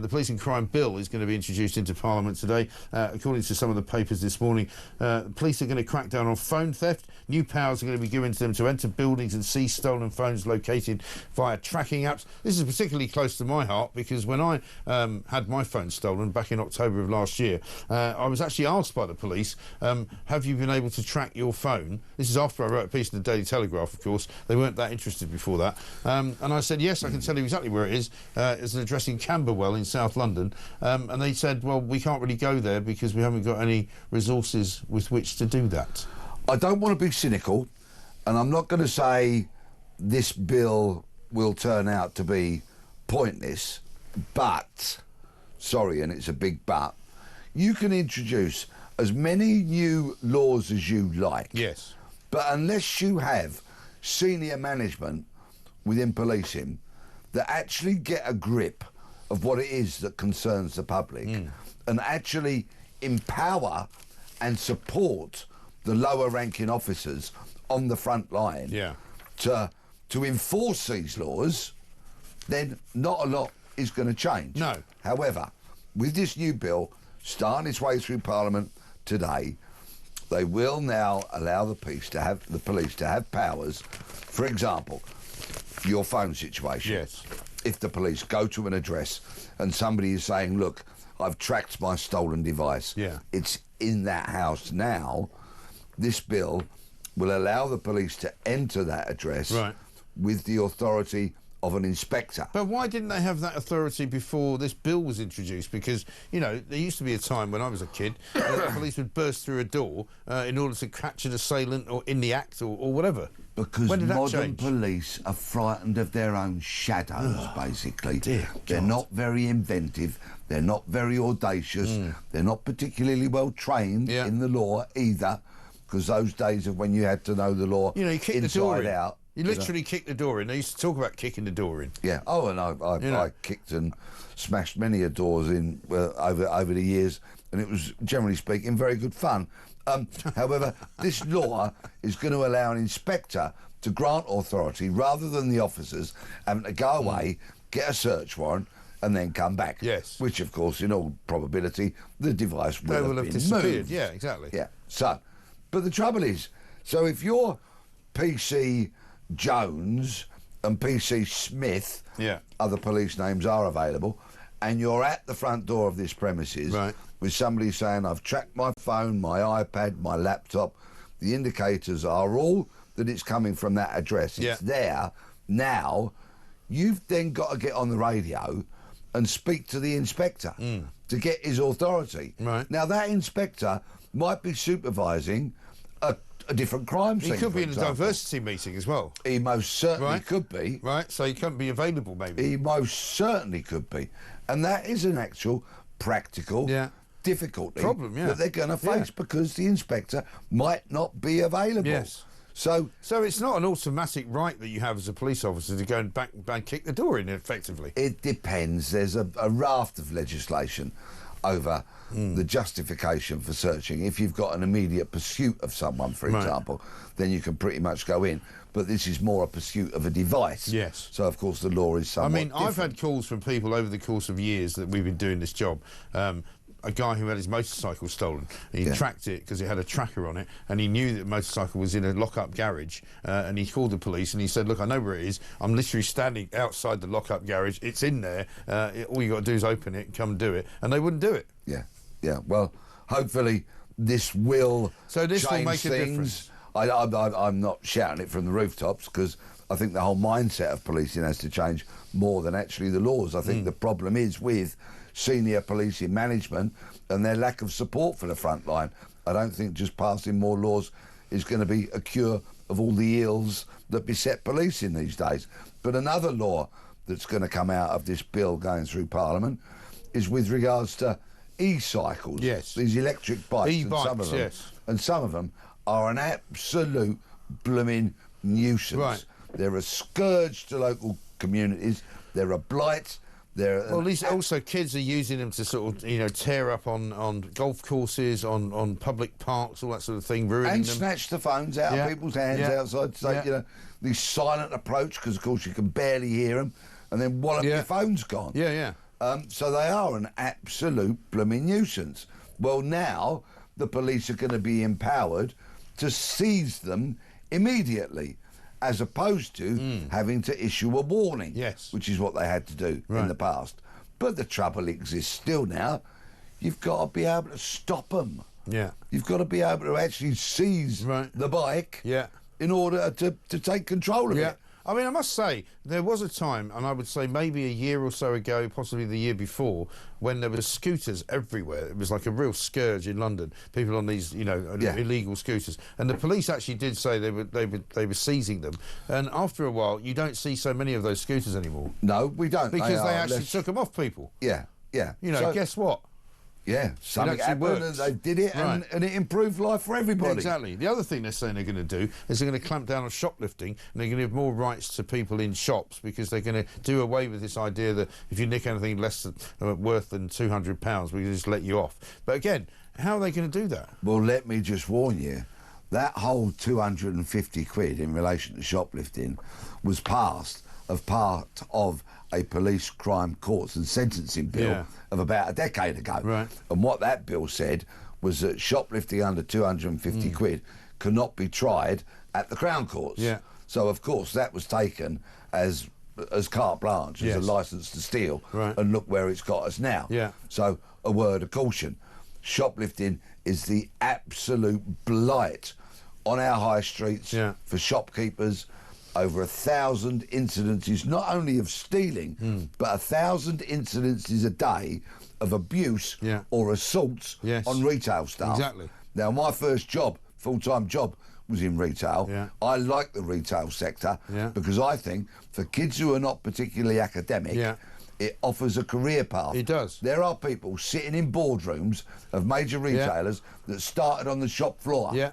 The Police and Crime Bill is going to be introduced into Parliament today. According to some of the papers this morning, police are going to crack down on phone theft. New powers are going to be given to them to enter buildings and seize stolen phones located via tracking apps. This is particularly close to my heart because when I had my phone stolen back in October of last year, I was actually asked by the police, have you been able to track your phone? This is after I wrote a piece in the Daily Telegraph, of course. They weren't that interested before that. And I said, yes, I can tell you exactly where it is. It's an address in Camberwell in South London, and they said, well, we can't really go there because we haven't got any resources with which to do that. I don't want to be cynical, and I'm not going to say this bill will turn out to be pointless, but, sorry, and it's a big but, you can introduce as many new laws as you like. Yes. But unless you have senior management within policing that actually get a grip of what it is that concerns the public and actually empower and support the lower ranking officers on the front line to enforce these laws, then not a lot is going to change. No. However, with this new bill starting its way through Parliament today, they will now allow the police to have powers. For example, your phone situation. Yes. If the police go to an address and somebody is saying, look, I've tracked my stolen device, it's in that house now, this bill will allow the police to enter that address with the authority of an inspector. But why didn't they have that authority before this bill was introduced? Because, you know, there used to be a time when I was a kid the police would burst through a door in order to catch an assailant or in the act or whatever. Because modern police are frightened of their own shadows, basically. They're not very inventive, they're not very audacious, they're not particularly well trained in the law either, because those days of when you had to know the law inside out. You literally kicked the door in. They used to talk about kicking the door in. Yeah. Oh, and I kicked and smashed many a doors in over the years, and it was, generally speaking, very good fun. However, this law is going to allow an inspector to grant authority rather than the officers having to go away, get a search warrant, and then come back. Yes. Which, of course, in all probability, the device will have been disappeared. Moved. Yeah, exactly. Yeah. So, but the trouble is, so if you're PC Jones and PC Smith, other police names are available, and you're at the front door of this premises with somebody saying, I've tracked my phone, my iPad, my laptop, the indicators are all that it's coming from that address. It's there. Now, you've then got to get on the radio and speak to the inspector to get his authority. Now, that inspector might be supervising a different crime scene. He could be in a diversity meeting as well. He most certainly could be. So he couldn't be available, maybe. He most certainly could be. And that is an actual practical difficulty that they're going to face because the inspector might not be available. Yes. So it's not an automatic right that you have as a police officer to go and back and kick the door in, effectively. It depends. There's a raft of legislation over the justification for searching. If you've got an immediate pursuit of someone, for example, then you can pretty much go in. But this is more a pursuit of a device. Yes. So, of course, the law is somewhat different. I've had calls from people over the course of years that we've been doing this job. A guy who had his motorcycle stolen. He tracked it because it had a tracker on it, and he knew that the motorcycle was in a lock-up garage, and he called the police and he said, look, I know where it is. I'm literally standing outside the lock-up garage. It's in there. All you got to do is open it and come and do it. And they wouldn't do it. Yeah. Well, hopefully this will make a difference. I'm not shouting it from the rooftops because I think the whole mindset of policing has to change more than actually the laws. I think the problem is with senior policing management and their lack of support for the front line. I don't think just passing more laws is going to be a cure of all the ills that beset policing these days. But another law that's going to come out of this bill going through Parliament is with regards to e-cycles. Yes. These electric bikes. E-bikes, and some of them are an absolute blooming nuisance. They're a scourge to local communities. They're a blight. Well, at least also kids are using them to sort of, tear up on golf courses, on public parks, all that sort of thing, ruining them. And snatch the phones out of people's hands outside. So, the silent approach, because, of course, you can barely hear them, and then wallop your phone's gone. So they are an absolute blooming nuisance. Well, now the police are going to be empowered to seize them immediately, as opposed to having to issue a warning, which is what they had to do in the past. But the trouble exists still now. You've got to be able to stop them. Yeah. You've got to be able to actually seize the bike in order to take control of it. I mean, I must say, there was a time, and I would say maybe a year or so ago, possibly the year before, when there were scooters everywhere. It was like a real scourge in London. People on these, illegal scooters, and the police actually did say they were seizing them. And after a while, you don't see so many of those scooters anymore. No, we don't, because they actually took them off people. Yeah. Guess what? Yeah, something happened and they did it, and it improved life for everybody. Exactly. The other thing they're saying they're going to do is they're going to clamp down on shoplifting, and they're going to give more rights to people in shops, because they're going to do away with this idea that if you nick anything less than worth than £200, we can just let you off. But again, how are they going to do that? Well, let me just warn you, that whole 250 quid in relation to shoplifting was part of a police crime courts and sentencing bill of about a decade ago. Right. And what that bill said was that shoplifting under 250 quid cannot be tried at the Crown Courts. Yeah. So, of course, that was taken as carte blanche, as a licence to steal. Right. And look where it's got us now. Yeah. So, a word of caution. Shoplifting is the absolute blight on our high streets for shopkeepers. Over 1,000 incidences, not only of stealing, but 1,000 incidences a day of abuse or assaults on retail staff. Exactly. Now, my first job, full-time job, was in retail. I like the retail sector because I think for kids who are not particularly academic, it offers a career path. It does. There are people sitting in boardrooms of major retailers that started on the shop floor. Yeah.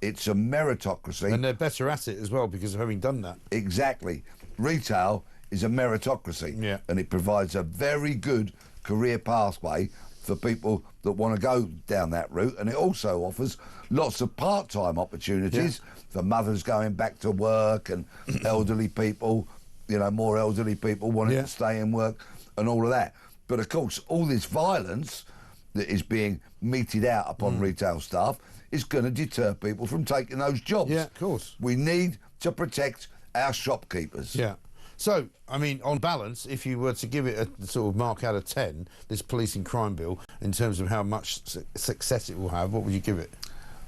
It's a meritocracy. And they're better at it as well because of having done that. Exactly. Retail is a meritocracy. And it provides a very good career pathway for people that want to go down that route. And it also offers lots of part-time opportunities for mothers going back to work and elderly people, more elderly people wanting to stay in work and all of that. But, of course, all this violence that is being meted out upon retail staff is going to deter people from taking those jobs. Yeah, of course. We need to protect our shopkeepers. Yeah. So, I mean, on balance, if you were to give it a sort of mark out of 10, this policing crime bill, in terms of how much success it will have, what would you give it?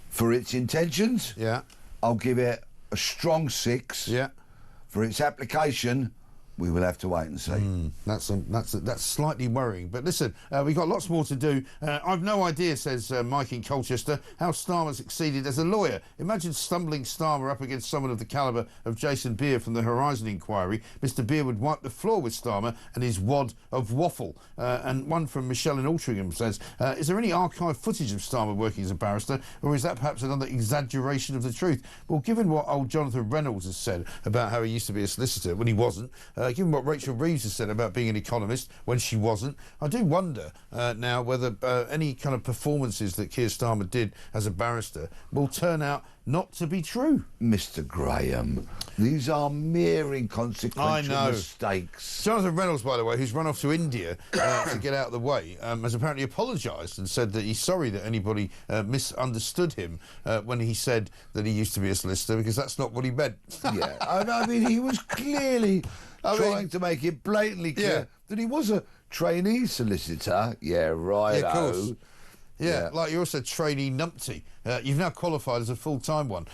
For its intentions, I'll give it a strong 6. Yeah. For its application, we will have to wait and see. That's slightly worrying. But listen, we've got lots more to do. I've no idea, says Mike in Colchester, how Starmer succeeded as a lawyer. Imagine stumbling Starmer up against someone of the calibre of Jason Beer from the Horizon inquiry. Mr. Beer would wipe the floor with Starmer and his wad of waffle. And one from Michelle in Altrincham says, is there any archive footage of Starmer working as a barrister, or is that perhaps another exaggeration of the truth? Well, given what old Jonathan Reynolds has said about how he used to be a solicitor when he wasn't, given what Rachel Reeves has said about being an economist when she wasn't, I do wonder now whether any kind of performances that Keir Starmer did as a barrister will turn out not to be true. Mr. Graham, these are mere inconsequential mistakes. Jonathan Reynolds, by the way, who's run off to India to get out of the way, has apparently apologised and said that he's sorry that anybody misunderstood him when he said that he used to be a solicitor, because that's not what he meant. I mean, he was clearly trying to make it blatantly clear that he was a trainee solicitor. Yeah, right. Yeah, of course. Yeah, like you're also trainee numpty. You've now qualified as a full-time one.